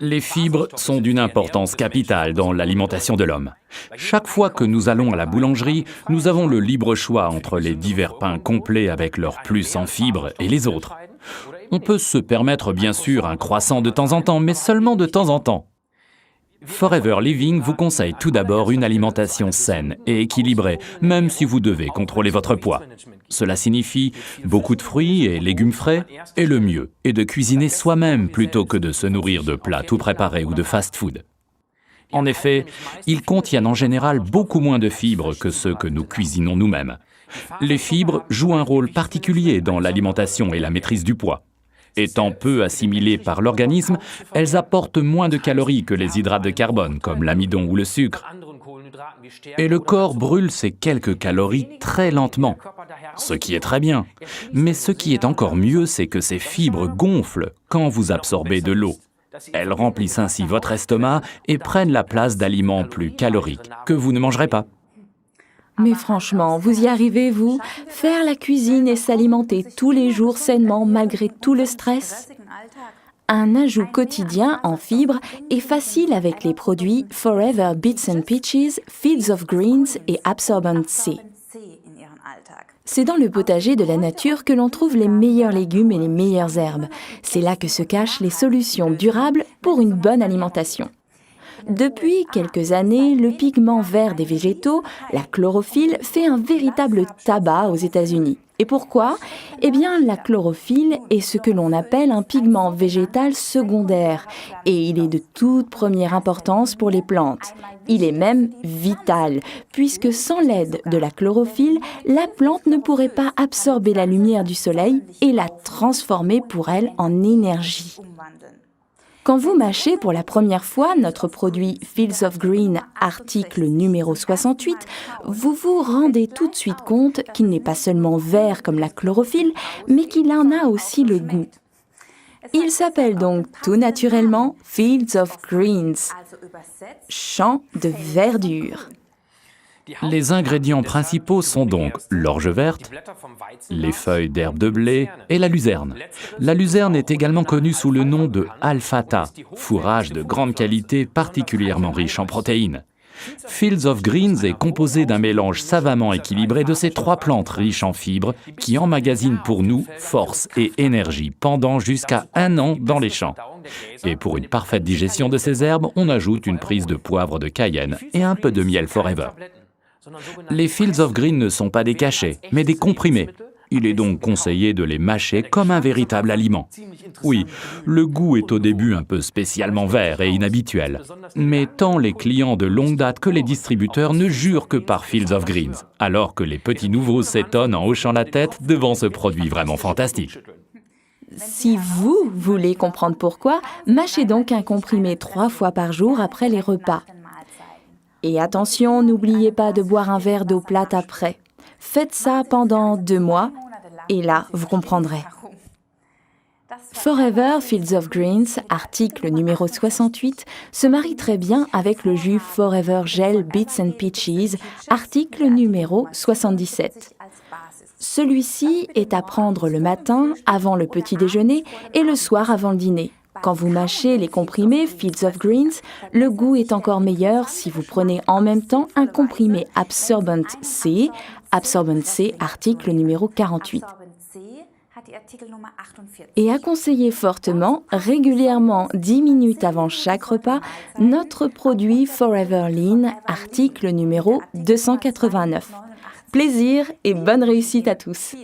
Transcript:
Les fibres sont d'une importance capitale dans l'alimentation de l'homme. Chaque fois que nous allons à la boulangerie, nous avons le libre choix entre les divers pains complets avec leur plus en fibres et les autres. On peut se permettre bien sûr un croissant de temps en temps, mais seulement de temps en temps. Forever Living vous conseille tout d'abord une alimentation saine et équilibrée, même si vous devez contrôler votre poids. Cela signifie beaucoup de fruits et légumes frais, et le mieux est de cuisiner soi-même plutôt que de se nourrir de plats tout préparés ou de fast-food. En effet, ils contiennent en général beaucoup moins de fibres que ceux que nous cuisinons nous-mêmes. Les fibres jouent un rôle particulier dans l'alimentation et la maîtrise du poids. Étant peu assimilées par l'organisme, elles apportent moins de calories que les hydrates de carbone, comme l'amidon ou le sucre. Et le corps brûle ces quelques calories très lentement, ce qui est très bien. Mais ce qui est encore mieux, c'est que ces fibres gonflent quand vous absorbez de l'eau. Elles remplissent ainsi votre estomac et prennent la place d'aliments plus caloriques que vous ne mangerez pas. Mais franchement, vous y arrivez, vous? Faire la cuisine et s'alimenter tous les jours sainement malgré tout le stress? Un ajout quotidien en fibres est facile avec les produits Forever Bits and Peaches, Fields of Greens et Absorbent C. C'est dans le potager de la nature que l'on trouve les meilleurs légumes et les meilleures herbes. C'est là que se cachent les solutions durables pour une bonne alimentation. Depuis quelques années, le pigment vert des végétaux, la chlorophylle, fait un véritable tabac aux États-Unis. Et pourquoi? Eh bien, la chlorophylle est ce que l'on appelle un pigment végétal secondaire. Et il est de toute première importance pour les plantes. Il est même vital, puisque sans l'aide de la chlorophylle, la plante ne pourrait pas absorber la lumière du soleil et la transformer pour elle en énergie. Quand vous mâchez pour la première fois notre produit Fields of Green, article numéro 68, vous vous rendez tout de suite compte qu'il n'est pas seulement vert comme la chlorophylle, mais qu'il en a aussi le goût. Il s'appelle donc tout naturellement Fields of Greens, champ de verdure. Les ingrédients principaux sont donc l'orge verte, les feuilles d'herbe de blé et la luzerne. La luzerne est également connue sous le nom de alfalfa, fourrage de grande qualité particulièrement riche en protéines. Fields of Greens est composé d'un mélange savamment équilibré de ces trois plantes riches en fibres qui emmagasinent pour nous force et énergie pendant jusqu'à 1 an dans les champs. Et pour une parfaite digestion de ces herbes, on ajoute une prise de poivre de Cayenne et un peu de miel Forever. Les Fields of Green ne sont pas des cachets, mais des comprimés. Il est donc conseillé de les mâcher comme un véritable aliment. Oui, le goût est au début un peu spécialement vert et inhabituel. Mais tant les clients de longue date que les distributeurs ne jurent que par Fields of Greens, alors que les petits nouveaux s'étonnent en hochant la tête devant ce produit vraiment fantastique. Si vous voulez comprendre pourquoi, mâchez donc un comprimé 3 fois par jour après les repas. Et attention, n'oubliez pas de boire un verre d'eau plate après. Faites ça pendant 2 mois, et là, vous comprendrez. Forever Fields of Greens, article numéro 68, se marie très bien avec le jus Forever Gel Bits and Peaches, article numéro 77. Celui-ci est à prendre le matin, avant le petit déjeuner, et le soir avant le dîner. Quand vous mâchez les comprimés Fields of Greens, le goût est encore meilleur si vous prenez en même temps un comprimé Absorbent C, article numéro 48. Et à conseiller fortement, régulièrement 10 minutes avant chaque repas, notre produit Forever Lean, article numéro 289. Plaisir et bonne réussite à tous!